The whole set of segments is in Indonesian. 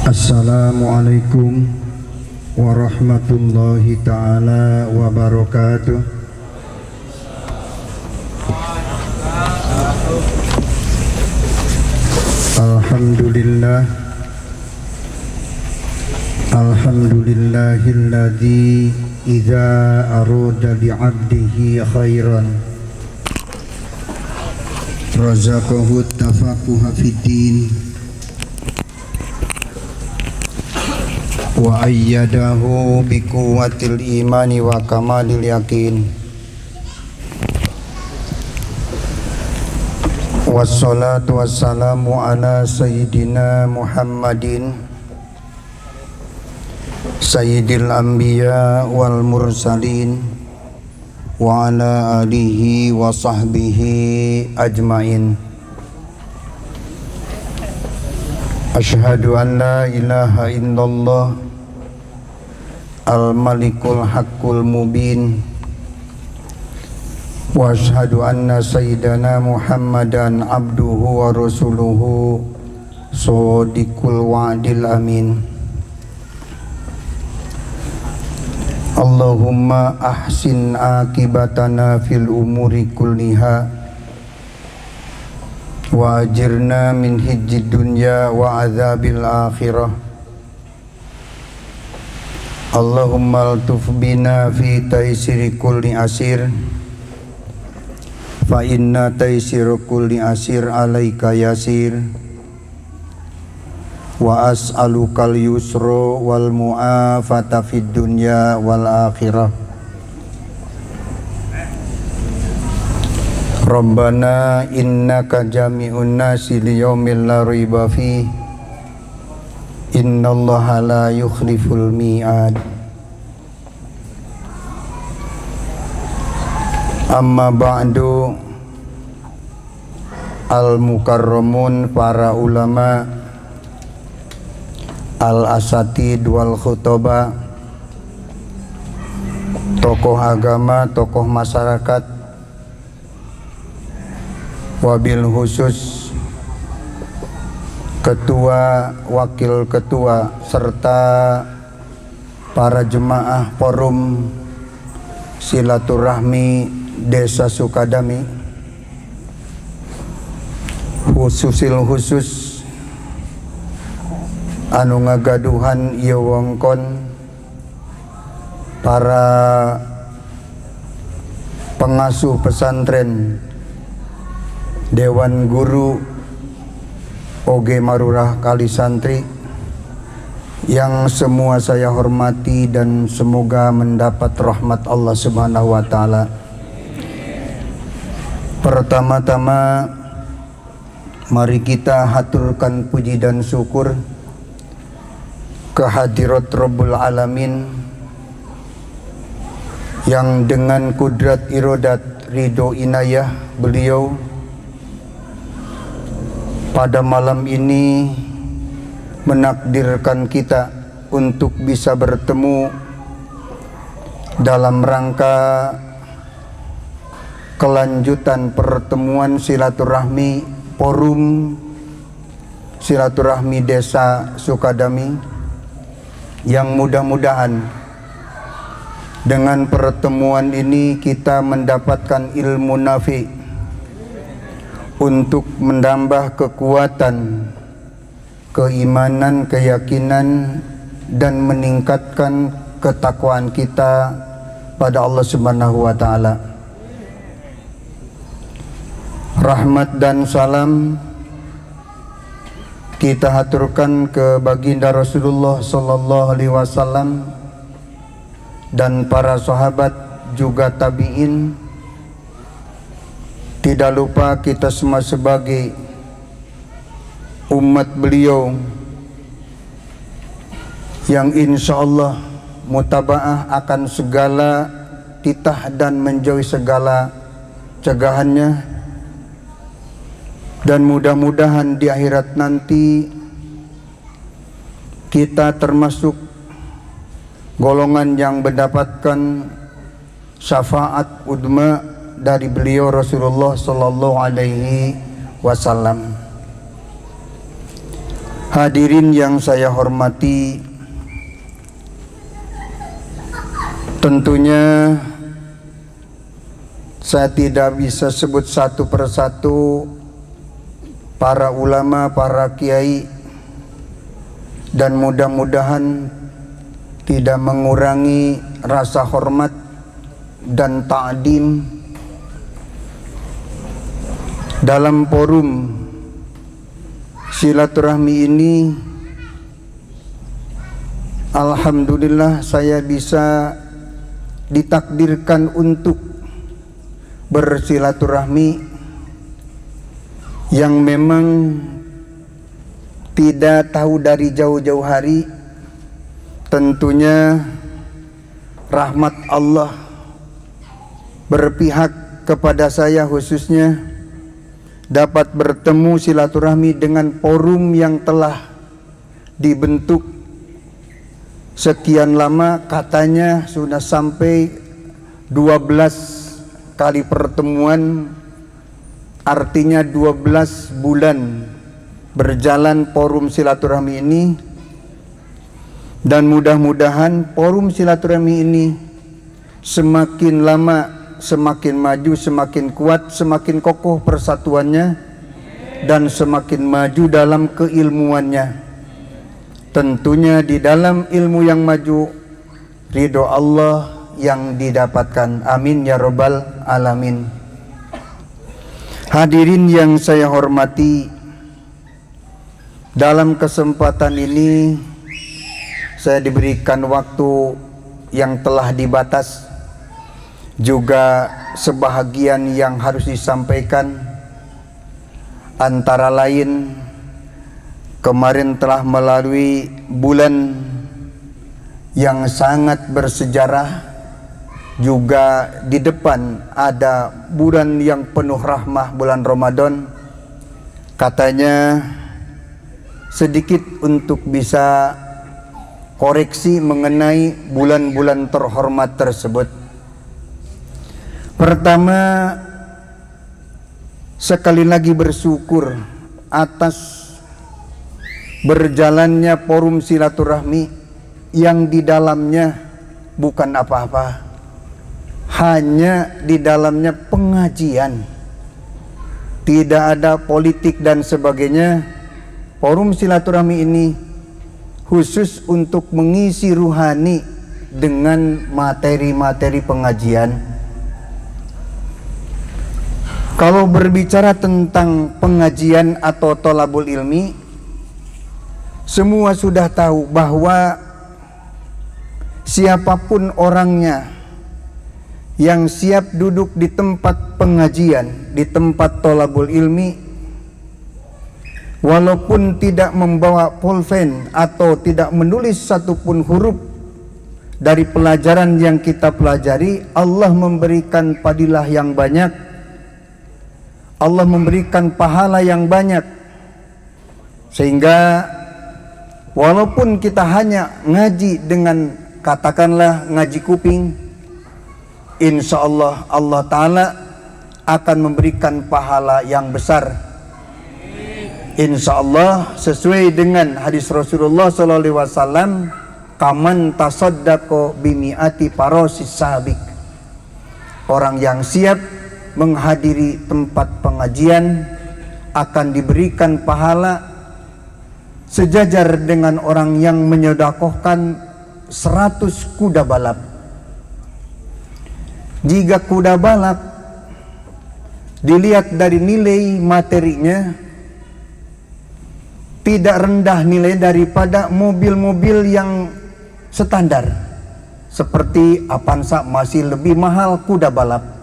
Assalamualaikum warahmatullahi ta'ala wabarakatuh. Alhamdulillah, alhamdulillahilladzi idza arada bi'abdihi khairan razaqahu tafaquha fiddin wa ayyadahu biquwwatil imani wa kamalil yakin. Wassalatu wassalamu ala sayyidina Muhammadin sayyidil anbiya wal mursalin wa ala alihi wa sahbihi ajmain. Asyhadu an la ilaha illallah al-malikul haqqul mubin wa asyhadu anna sayyidana Muhammadan abduhu wa rasuluhu shadiqul wa'dil amin. Allahumma ahsin akibatana fil umuri kulliha wa ajirna min hijjid dunya wa azabil akhirah. Allahumma altuf bina fi taisiri kulli asir fa inna taisiru kulli asir alaika yasir wa as'alukal yusra wal mu'afata fid dunya wal akhirah. Rabbana innaka jami'un nasi liyaumil la raiba fi innallaha la yukhliful mi'ad. Amma ba'du, al-mukarramun, para ulama, al-asatid wal khutaba, tokoh agama, tokoh masyarakat, wabil khusus ketua, wakil ketua, serta para jemaah forum silaturahmi Desa Sukadami, khusus anu ngagaduhan ieu wongkon, para pengasuh pesantren, dewan guru, oge marurah kali santri yang semua saya hormati dan semoga mendapat rahmat Allah Subhanahu wa taala. Pertama-tama mari kita haturkan puji dan syukur kehadirat Rabbul Alamin yang dengan kudrat irodat ridho inayah beliau pada malam ini menakdirkan kita untuk bisa bertemu dalam rangka kelanjutan pertemuan silaturahmi forum silaturahmi Desa Sukadami, yang mudah-mudahan dengan pertemuan ini kita mendapatkan ilmu nafi untuk menambah kekuatan keimanan, keyakinan, dan meningkatkan ketakwaan kita pada Allah Subhanahu wa taala. Rahmat dan salam kita haturkan ke baginda Rasulullah sallallahu alaihi wasallam dan para sahabat juga tabi'in. Tidak lupa kita semua sebagai umat beliau yang insya Allah mutaba'ah akan segala titah dan menjauhi segala cegahannya, dan mudah-mudahan di akhirat nanti kita termasuk golongan yang mendapatkan syafaat udma dari beliau Rasulullah sallallahu alaihi wasallam. Hadirin yang saya hormati, tentunya saya tidak bisa sebut satu persatu para ulama, para kiai, dan mudah-mudahan tidak mengurangi rasa hormat dan ta'dim dalam forum silaturahmi ini. Alhamdulillah saya bisa ditakdirkan untuk bersilaturahmi yang memang tidak tahu dari jauh-jauh hari. Tentunya rahmat Allah berpihak kepada saya, khususnya dapat bertemu silaturahmi dengan forum yang telah dibentuk sekian lama. Katanya sudah sampai 12 kali pertemuan, artinya 12 bulan berjalan forum silaturahmi ini. Dan mudah-mudahan forum silaturahmi ini semakin lama semakin maju, semakin kuat, semakin kokoh persatuannya, dan semakin maju dalam keilmuannya. Tentunya di dalam ilmu yang maju, ridho Allah yang didapatkan. Amin ya rabbal alamin. Hadirin yang saya hormati, dalam kesempatan ini saya diberikan waktu yang telah dibatas, juga sebahagian yang harus disampaikan. Antara lain, kemarin telah melalui bulan yang sangat bersejarah, juga di depan ada bulan yang penuh rahmah, bulan Ramadan. Katanya sedikit untuk bisa koreksi mengenai bulan-bulan terhormat tersebut. Pertama, sekali lagi bersyukur atas berjalannya forum silaturahmi yang di dalamnya bukan apa-apa, hanya di dalamnya pengajian, tidak ada politik dan sebagainya. Forum silaturahmi ini khusus untuk mengisi ruhani dengan materi-materi pengajian. Kalau berbicara tentang pengajian atau tholabul ilmi, semua sudah tahu bahwa siapapun orangnya yang siap duduk di tempat pengajian, di tempat tholabul ilmi, walaupun tidak membawa pulpen atau tidak menulis satupun huruf dari pelajaran yang kita pelajari, Allah memberikan fadilah yang banyak, Allah memberikan pahala yang banyak. Sehingga walaupun kita hanya ngaji dengan, katakanlah ngaji kuping, insya Allah Allah Ta'ala akan memberikan pahala yang besar. Insya Allah sesuai dengan hadis Rasulullah SAW, kaman tasaddaqo bimi'ati parosis sabik. Orang yang siap menghadiri tempat pengajian akan diberikan pahala sejajar dengan orang yang menyodakohkan 100 kuda balap. Jika kuda balap dilihat dari nilai materinya, tidak rendah nilai daripada mobil-mobil yang standar seperti Avanza, masih lebih mahal kuda balap.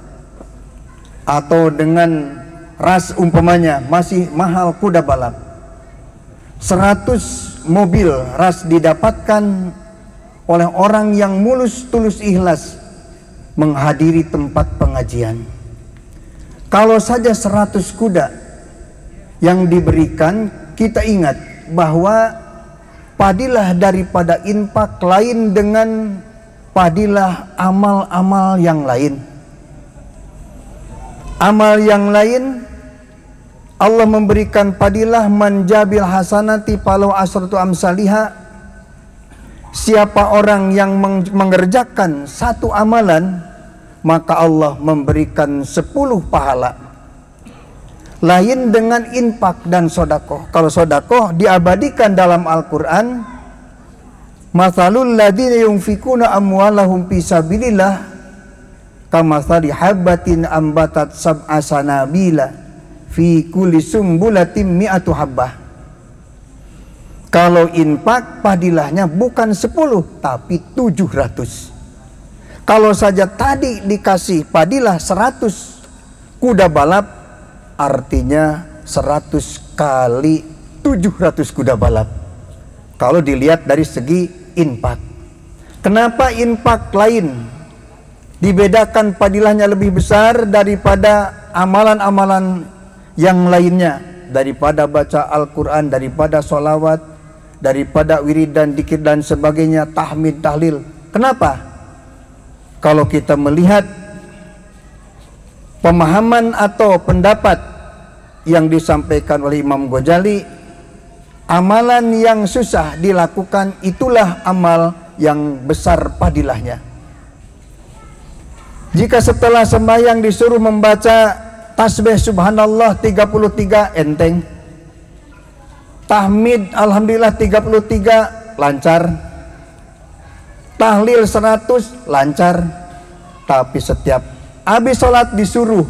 Atau dengan ras umpamanya masih mahal kuda balap. 100 mobil ras didapatkan oleh orang yang mulus tulus ikhlas menghadiri tempat pengajian. Kalau saja 100 kuda yang diberikan, kita ingat bahwa padilah daripada infak lain dengan padilah amal-amal yang lain. Amal yang lain Allah memberikan padilah manjabil hasanati palau asratu amsaliha. Siapa orang yang mengerjakan satu amalan, maka Allah memberikan 10 pahala. Lain dengan infak dan sodakoh. Kalau sodakoh diabadikan dalam Al-Quran, mathalul ladina yunfikuna amwalahum fi sabilillah kamathali habbatin ambatat sab'a sanabila fi kulli sumbulatin mi'atu habbah. Kalau infak padilahnya bukan 10 tapi 700. Kalau saja tadi dikasih padilah 100 kuda balap, artinya 100 kali 700 kuda balap. Kalau dilihat dari segi infak. Kenapa infak lain dibedakan padilahnya lebih besar daripada amalan-amalan yang lainnya, daripada baca Al-Quran, daripada sholawat, daripada wiridan, dikir dan sebagainya, tahmid, tahlil? Kenapa? Kalau kita melihat pemahaman atau pendapat yang disampaikan oleh Imam Ghazali, amalan yang susah dilakukan itulah amal yang besar padilahnya. Jika setelah sembahyang disuruh membaca tasbih subhanallah 33, enteng. Tahmid alhamdulillah 33, lancar. Tahlil 100, lancar. Tapi setiap habis sholat disuruh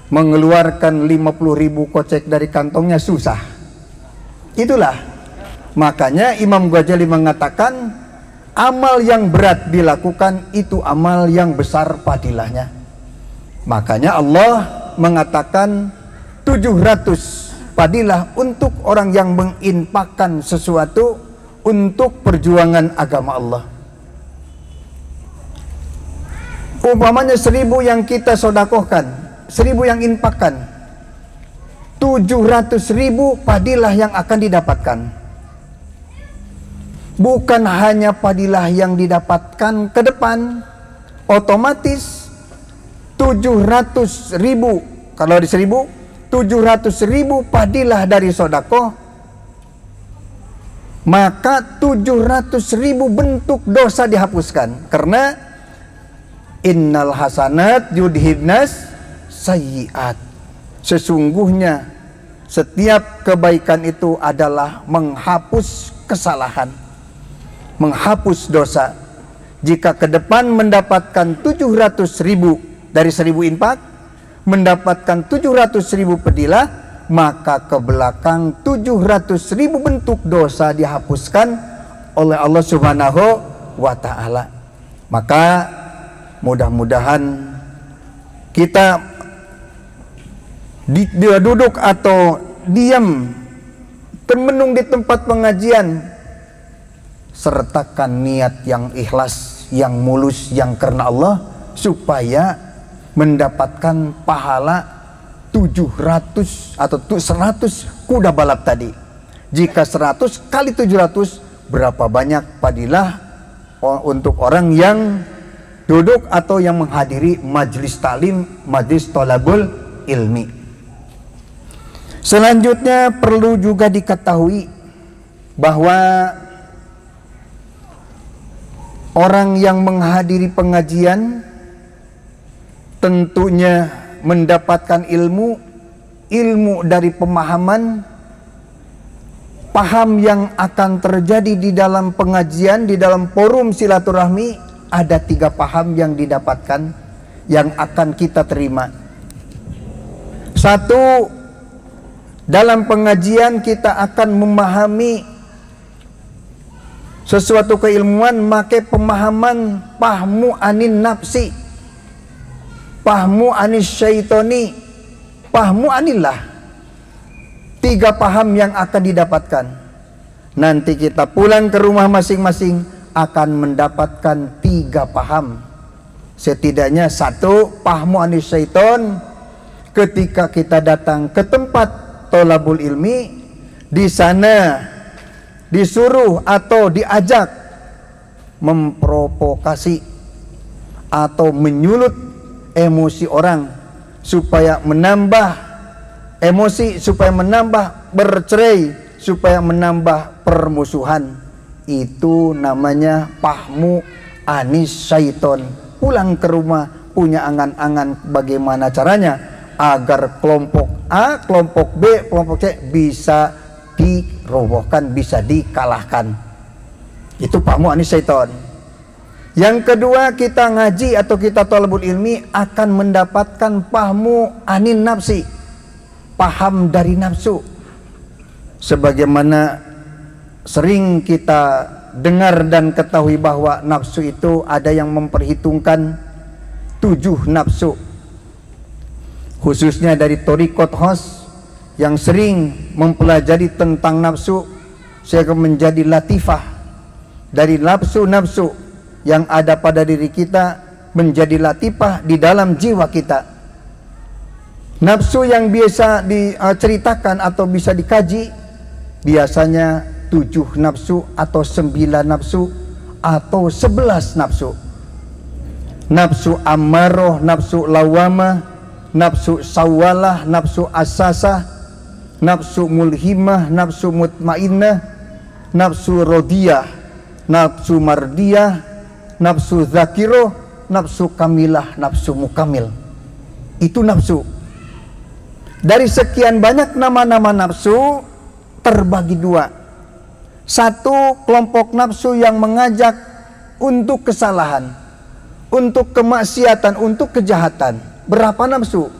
mengeluarkan 50.000 kocek dari kantongnya, susah. Itulah makanya Imam Ghazali mengatakan amal yang berat dilakukan itu amal yang besar padilahnya. Makanya Allah mengatakan 700 padilah untuk orang yang menginfakkan sesuatu untuk perjuangan agama Allah. Umpamanya 1000 yang kita sodakohkan, 1000 yang infakkan, 700.000 padilah yang akan didapatkan. Bukan hanya padilah yang didapatkan ke depan, otomatis 700.000, kalau di 1000, 700.000 padilah dari sodakoh, maka 700.000 bentuk dosa dihapuskan. Karena innal hasanat yudhibnas sayyiat, sesungguhnya setiap kebaikan itu adalah menghapus kesalahan, menghapus dosa. Jika ke depan mendapatkan 700.000 dari 1000 infak, mendapatkan 700.000 padilah, maka ke belakang 700.000 bentuk dosa dihapuskan oleh Allah Subhanahu wa ta'ala. Maka mudah-mudahan kita duduk atau diam termenung di tempat pengajian, sertakan niat yang ikhlas, yang mulus, yang karena Allah, supaya mendapatkan pahala 700 atau 100 kuda balap tadi. Jika 100 kali 700, berapa banyak padilah untuk orang yang duduk atau yang menghadiri majlis talim, majlis thalabul ilmi. Selanjutnya perlu juga diketahui bahwa orang yang menghadiri pengajian tentunya mendapatkan ilmu dari pemahaman, paham yang akan terjadi di dalam pengajian, di dalam forum silaturahmi. Ada 3 paham yang didapatkan, yang akan kita terima. 1, dalam pengajian kita akan memahami sesuatu keilmuan, maka pemahaman pahmu anin nafsi, pahmu anis syaitoni, pahmu anillah. 3 paham yang akan didapatkan. Nanti kita pulang ke rumah masing-masing akan mendapatkan 3 paham. Setidaknya 1, pahmu anis syaiton, ketika kita datang ke tempat thalabul ilmi, di sana disuruh atau diajak memprovokasi atau menyulut emosi orang supaya menambah emosi supaya menambah bercerai, supaya menambah permusuhan. Itu namanya pahmu anis syaiton. Pulang ke rumah punya angan-angan bagaimana caranya agar kelompok A, kelompok B, kelompok C bisa dirobohkan, bisa dikalahkan. Itu pahmu anis syaiton. Yang kedua, kita ngaji atau kita thalabul ilmi akan mendapatkan pahmu anin nafsi, paham dari nafsu. Sebagaimana sering kita dengar dan ketahui bahwa nafsu itu ada yang memperhitungkan 7 nafsu, khususnya dari Thariqat Khass yang sering mempelajari tentang nafsu sehingga menjadi latifah. Dari nafsu-nafsu yang ada pada diri kita menjadi latifah di dalam jiwa kita. Nafsu yang biasa diceritakan atau bisa dikaji biasanya 7 nafsu atau 9 nafsu atau 11 nafsu. Nafsu ammaroh, nafsu lawamah, nafsu sawalah, nafsu asasah, nafsu mulhimah, nafsu mutmainnah, nafsu rodiyah, nafsu mardiyah, nafsu zakiroh, nafsu kamilah, nafsu mukamil. Itu nafsu. Dari sekian banyak nama-nama nafsu terbagi 2. Satu, kelompok nafsu yang mengajak untuk kesalahan, untuk kemaksiatan, untuk kejahatan. Berapa nafsu?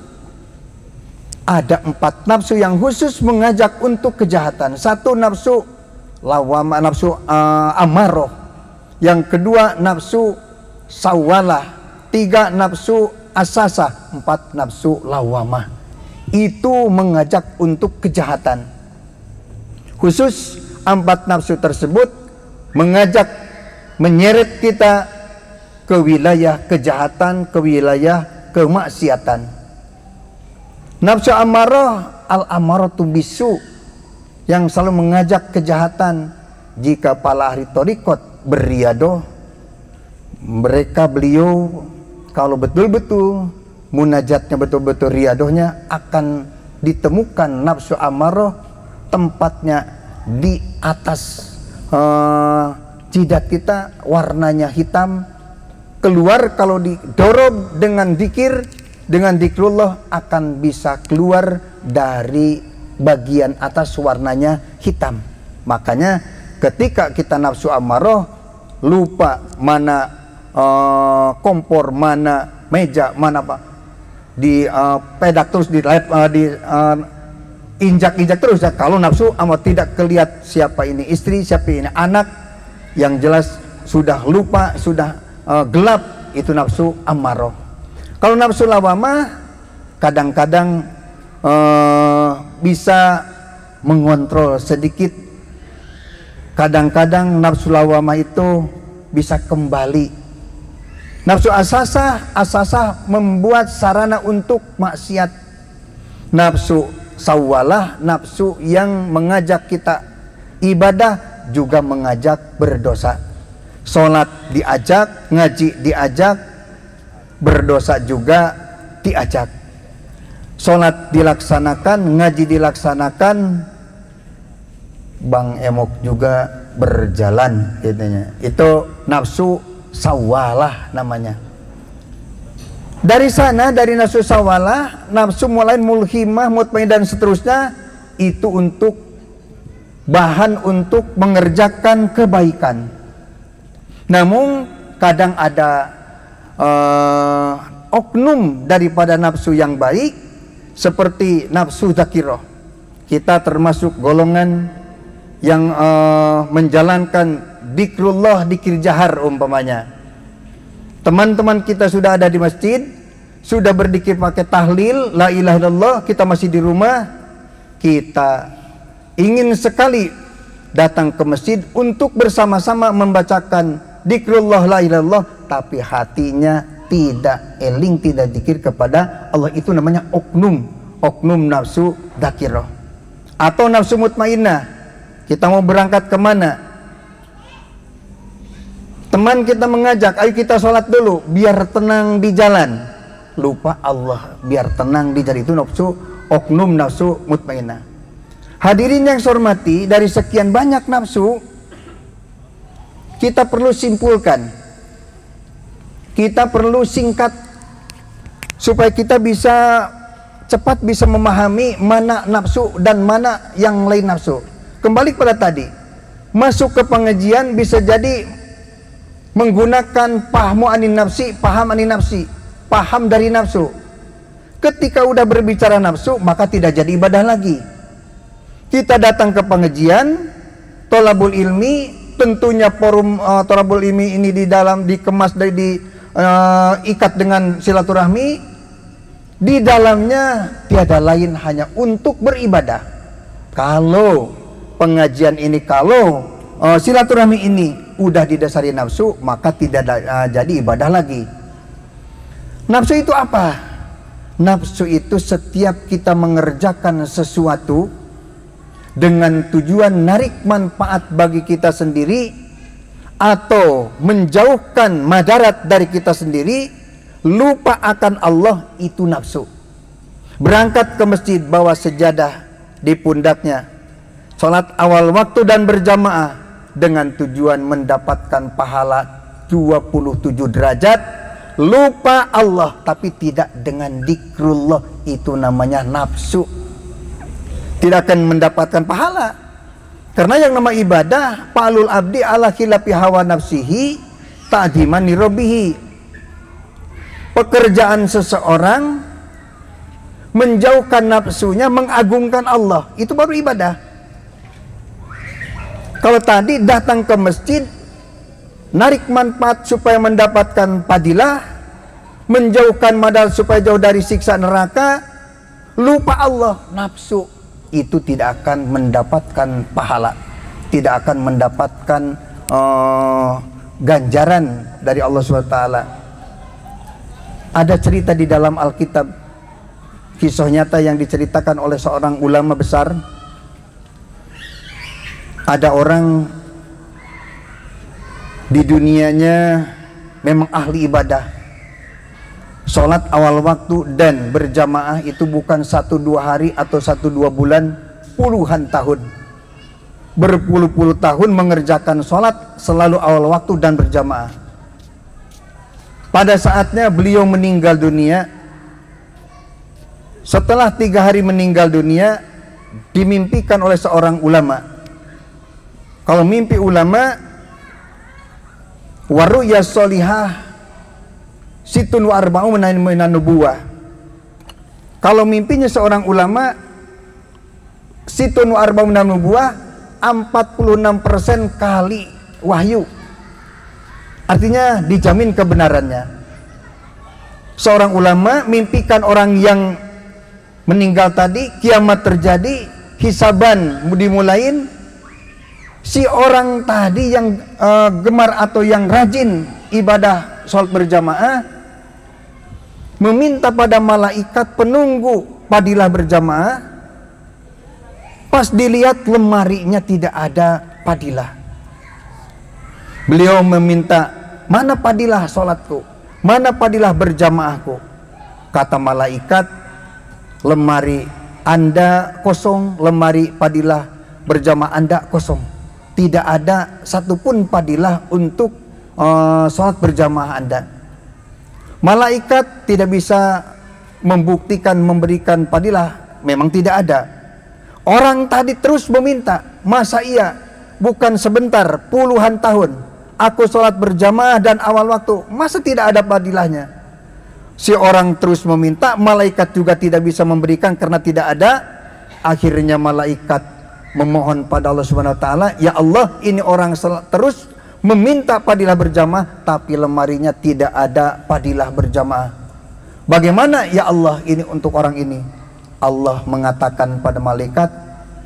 Ada 4 nafsu yang khusus mengajak untuk kejahatan. Satu, nafsu lawamah, nafsu amaroh. Yang kedua, nafsu sawalah. 3, nafsu asasah. 4, nafsu lawamah. Itu mengajak untuk kejahatan. Khusus 4 nafsu tersebut mengajak, menyeret kita ke wilayah kejahatan, ke wilayah kemaksiatan. Nafsu amarah, al-amaratu bisu, yang selalu mengajak kejahatan. Jika para ahli thariqat beriadoh, beliau kalau betul-betul munajatnya betul-betul riadohnya, akan ditemukan nafsu amarah tempatnya di atas jidat kita, warnanya hitam. Keluar kalau didorong dengan zikir, dengan zikrullah akan bisa keluar dari bagian atas warnanya hitam. Makanya ketika kita nafsu amarah, lupa mana kompor, mana meja, mana apa, di pedak terus, di injak-injak terus ya. Kalau nafsu amarah tidak kelihat siapa ini istri, siapa ini anak, yang jelas sudah lupa, sudah gelap, itu nafsu amarah. Kalau nafsu lawamah kadang-kadang bisa mengontrol sedikit. Kadang-kadang nafsu lawamah itu bisa kembali. Nafsu asasah membuat sarana untuk maksiat. Nafsu sawalah, nafsu yang mengajak kita ibadah, juga mengajak berdosa. Sholat diajak, ngaji diajak, berdosa juga diajak. Sholat dilaksanakan, ngaji dilaksanakan, Bang Emok juga berjalan, katanya. Itu nafsu sawalah namanya. Dari sana, dari nafsu sawalah, nafsu mulai mulhimah, mutmain dan seterusnya, itu untuk bahan untuk mengerjakan kebaikan. Namun kadang ada oknum daripada nafsu yang baik, seperti nafsu zakiroh. Kita termasuk golongan yang menjalankan zikrullah, zikir jahar umpamanya. Teman-teman kita sudah ada di masjid, sudah berzikir pakai tahlil, la ilaha illallah, kita masih di rumah. Kita ingin sekali datang ke masjid untuk bersama-sama membacakan zikrullah la ilaha illallah, tapi hatinya tidak eling, tidak zikir kepada Allah. Itu namanya oknum nafsu dzakirah. Atau nafsu mutmainnah, kita mau berangkat kemana, teman kita mengajak, ayo kita sholat dulu biar tenang di jalan, lupa Allah, biar tenang di jalan. Itu nafsu oknum nafsu mutmainnah. Hadirin yang saya hormati, dari sekian banyak nafsu, kita perlu simpulkan, kita perlu singkat supaya kita bisa cepat bisa memahami mana nafsu dan mana yang lain nafsu. Kembali kepada tadi, masuk ke pengajian bisa jadi menggunakan paham anin nafsi, paham dari nafsu. Ketika udah berbicara nafsu, maka tidak jadi ibadah lagi. Kita datang ke pengajian thalabul ilmi, tentunya forum thalabul ilmi ini di dalam dikemas dari ikat dengan silaturahmi. Di dalamnya tiada lain hanya untuk beribadah. Kalau pengajian ini, kalau silaturahmi ini udah didasari nafsu, maka tidak jadi ibadah lagi. Nafsu itu apa? Nafsu itu setiap kita mengerjakan sesuatu dengan tujuan narik manfaat bagi kita sendiri atau menjauhkan madarat dari kita sendiri, lupa akan Allah, itu nafsu. Berangkat ke masjid bawa sejadah di pundaknya, sholat awal waktu dan berjamaah dengan tujuan mendapatkan pahala 27 derajat, lupa Allah tapi tidak dengan zikrullah, itu namanya nafsu. Tidak akan mendapatkan pahala. Karena yang nama ibadah, fa'alul abdi ala khilafi hawa nafsihi ta'diman lirobihi. Pekerjaan seseorang menjauhkan nafsunya, mengagungkan Allah, itu baru ibadah. Kalau tadi datang ke masjid narik manfaat supaya mendapatkan padilah, menjauhkan madal supaya jauh dari siksa neraka, lupa Allah, nafsu, itu tidak akan mendapatkan pahala, tidak akan mendapatkan ganjaran dari Allah SWT. Ada cerita di dalam Alkitab, kisah nyata yang diceritakan oleh seorang ulama besar. Ada orang di dunianya memang ahli ibadah, sholat awal waktu dan berjamaah itu bukan 1-2 hari atau 1-2 bulan, puluhan tahun, berpuluh-puluh tahun mengerjakan sholat selalu awal waktu dan berjamaah. Pada saatnya beliau meninggal dunia. Setelah 3 hari meninggal dunia, dimimpikan oleh seorang ulama. Kalau mimpi ulama, waruya solihah situn wa arba'u minan nubuwah. Kalau mimpinya seorang ulama, situn wa arba'u minan nubuwah, 46% kali wahyu. Artinya dijamin kebenarannya. Seorang ulama mimpikan orang yang meninggal tadi, kiamat terjadi, hisaban dimulain. Si orang tadi yang gemar atau yang rajin ibadah sholat berjamaah meminta pada malaikat penunggu padilah berjamaah. Pas dilihat lemarinya tidak ada padilah. Beliau meminta, mana padilah sholatku, mana padilah berjamaahku? Kata malaikat, lemari Anda kosong, lemari padilah berjamaah Anda kosong. Tidak ada satupun padilah untuk sholat berjamaah Anda. Malaikat tidak bisa membuktikan memberikan padilah, memang tidak ada. Orang tadi terus meminta, masa iya bukan sebentar, puluhan tahun aku sholat berjamaah dan awal waktu, masa tidak ada padilahnya? Si orang terus meminta, malaikat juga tidak bisa memberikan karena tidak ada. Akhirnya malaikat memohon pada Allah Subhanahu wa taala, ya Allah, ini orang terus meminta padilah berjamaah tapi lemarinya tidak ada padilah berjamaah. Bagaimana ya Allah ini untuk orang ini? Allah mengatakan pada malaikat,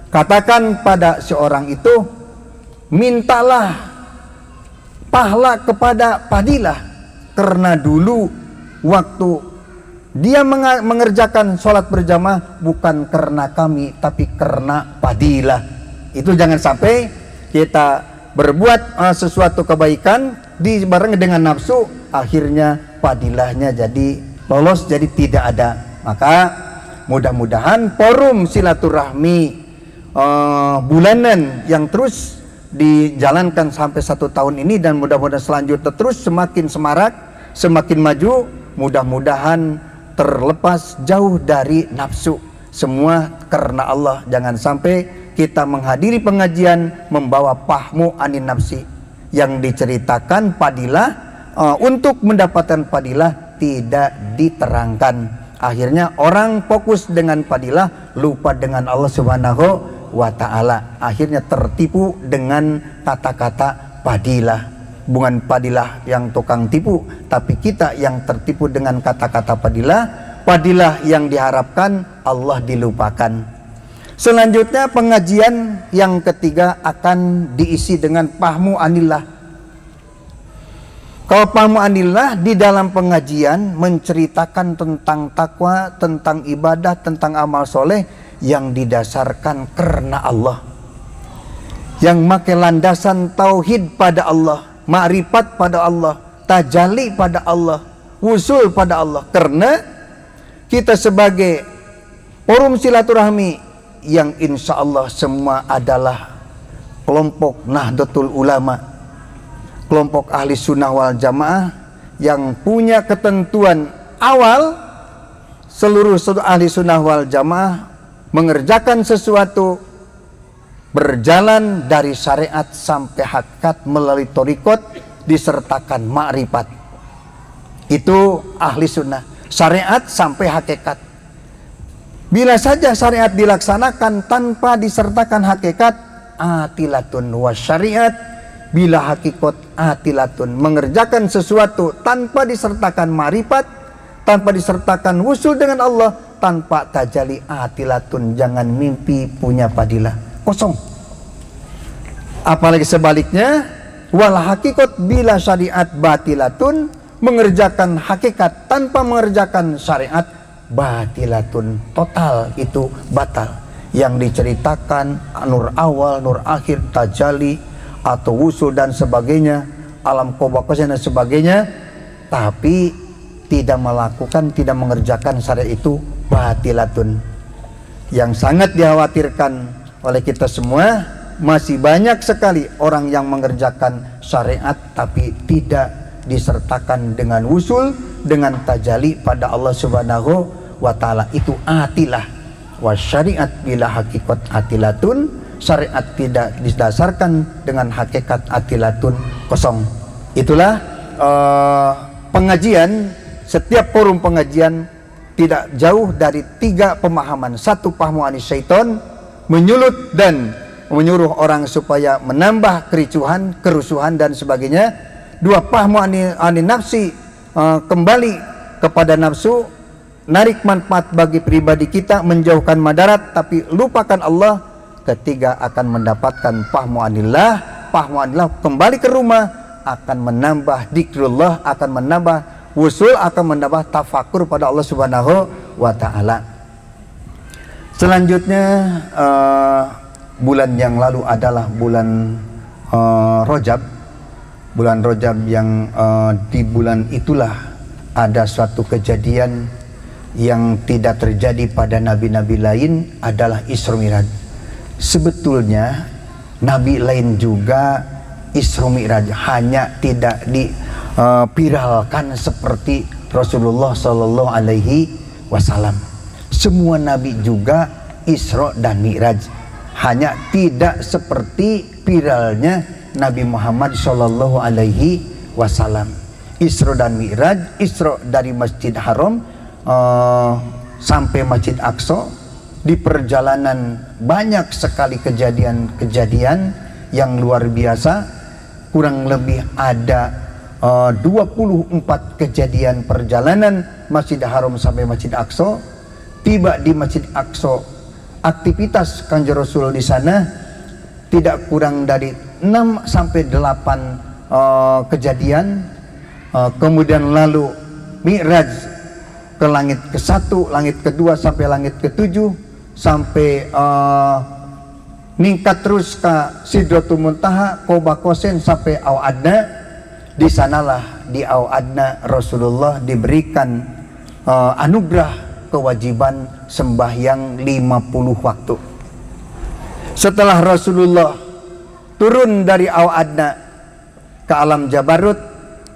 katakan pada si orang itu, mintalah pahala kepada padilah, karena dulu waktu dia mengerjakan sholat berjamaah bukan karena kami tapi karena padilah. Itu jangan sampai kita berbuat sesuatu kebaikan dibarengi dengan nafsu, akhirnya padilahnya jadi lolos, jadi tidak ada. Maka mudah-mudahan forum silaturahmi bulanan yang terus dijalankan sampai 1 tahun ini, dan mudah-mudahan selanjutnya terus semakin semarak, semakin maju, mudah-mudahan terlepas jauh dari nafsu, semua karena Allah. Jangan sampai kita menghadiri pengajian membawa pahmu anin nafsi, yang diceritakan padilah untuk mendapatkan padilah tidak diterangkan. Akhirnya orang fokus dengan padilah, lupa dengan Allah Subhanahu wa ta'ala. Akhirnya tertipu dengan kata-kata padilah. Bukan padilah yang tukang tipu, tapi kita yang tertipu dengan kata-kata padilah. Padilah yang diharapkan, Allah dilupakan. Selanjutnya pengajian yang ketiga akan diisi dengan pahmu anillah. Kalau pahmu anillah di dalam pengajian menceritakan tentang takwa, tentang ibadah, tentang amal soleh yang didasarkan karena Allah, yang makai landasan tauhid pada Allah, ma'rifat pada Allah, tajalli pada Allah, wusul pada Allah. Karena kita sebagai forum silaturahmi yang insya Allah semua adalah kelompok Nahdlatul Ulama, kelompok ahli sunnah wal jamaah yang punya ketentuan awal, seluruh ahli sunnah wal jamaah mengerjakan sesuatu berjalan dari syariat sampai hakikat melalui thariqat disertakan ma'rifat. Itu ahli sunnah, syariat sampai hakikat. Bila saja syariat dilaksanakan tanpa disertakan hakikat, atilatun wa syariat bila hakikat atilatun. Mengerjakan sesuatu tanpa disertakan ma'rifat, tanpa disertakan wusul dengan Allah, tanpa tajali atilatun. Jangan mimpi punya padilah, kosong. Apalagi sebaliknya, wal hakikat bila syariat batilatun. Mengerjakan hakikat tanpa mengerjakan syariat batilatun, total itu batal. Yang diceritakan nur awal, nur akhir, tajali atau wusul dan sebagainya, alam qobaqosan dan sebagainya, tapi tidak melakukan, tidak mengerjakan syariat, itu batilatun. Yang sangat dikhawatirkan oleh kita semua, masih banyak sekali orang yang mengerjakan syariat tapi tidak disertakan dengan wusul, dengan tajali pada Allah Subhanahu wa ta'ala. Itu atilah. Wa syariat bila hakikat atilatun. Syariat tidak didasarkan dengan hakikat atilatun, kosong. Itulah pengajian. Setiap forum pengajian tidak jauh dari 3 pemahaman. 1, pahmu anis syaiton, menyulut dan menyuruh orang supaya menambah kericuhan, kerusuhan dan sebagainya. 2, pahmu anin nafsi, kembali kepada nafsu, narik manfaat bagi pribadi kita, menjauhkan madarat tapi lupakan Allah. 3, akan mendapatkan pahmu anillah. Pahmu anillah, kembali ke rumah, akan menambah dzikrullah, akan menambah wusul, akan menambah tafakur pada Allah Subhanahu wa ta'ala. Selanjutnya bulan yang lalu adalah bulan Rajab. Bulan Rajab yang di bulan itulah ada suatu kejadian yang tidak terjadi pada nabi-nabi lain, adalah Isra Mi'raj. Sebetulnya nabi lain juga Isra Mi'raj, hanya tidak dipiralkan seperti Rasulullah Sallallahu Alaihi Wasallam. Semua nabi juga Isra dan Mi'raj, hanya tidak seperti viralnya Nabi Muhammad Sallallahu Alaihi Wasallam. Isra dan Mi'raj, Isra dari Masjid Haram sampai Masjid Aqsa. Di perjalanan banyak sekali kejadian-kejadian yang luar biasa. Kurang lebih ada 24 kejadian perjalanan Masjid Haram sampai Masjid Aqsa. Tiba di Masjid Aqsa, aktivitas Kanjeng Rasul di sana tidak kurang dari 6 sampai 8 kejadian. Kemudian lalu Mi'raj ke langit ke-1, langit ke-2 sampai langit ke-7, sampai ningkat terus ke Sidratul Muntaha, Qoba Qosain sampai Au-Adna. Di sanalah di Au-Adna Rasulullah diberikan anugerah kewajiban sembahyang 50 waktu. Setelah Rasulullah turun dari Awadna ke alam Jabarut,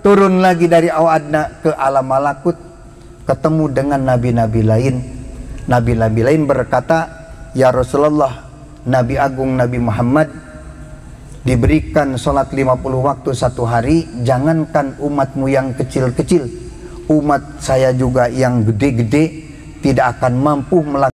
turun lagi dari Awadna ke alam Malakut, ketemu dengan nabi-nabi lain. Nabi-nabi lain berkata, "Ya Rasulullah, Nabi Agung Nabi Muhammad diberikan sholat 50 waktu satu hari, jangankan umatmu yang kecil-kecil, umat saya juga yang gede-gede tidak akan mampu melakukan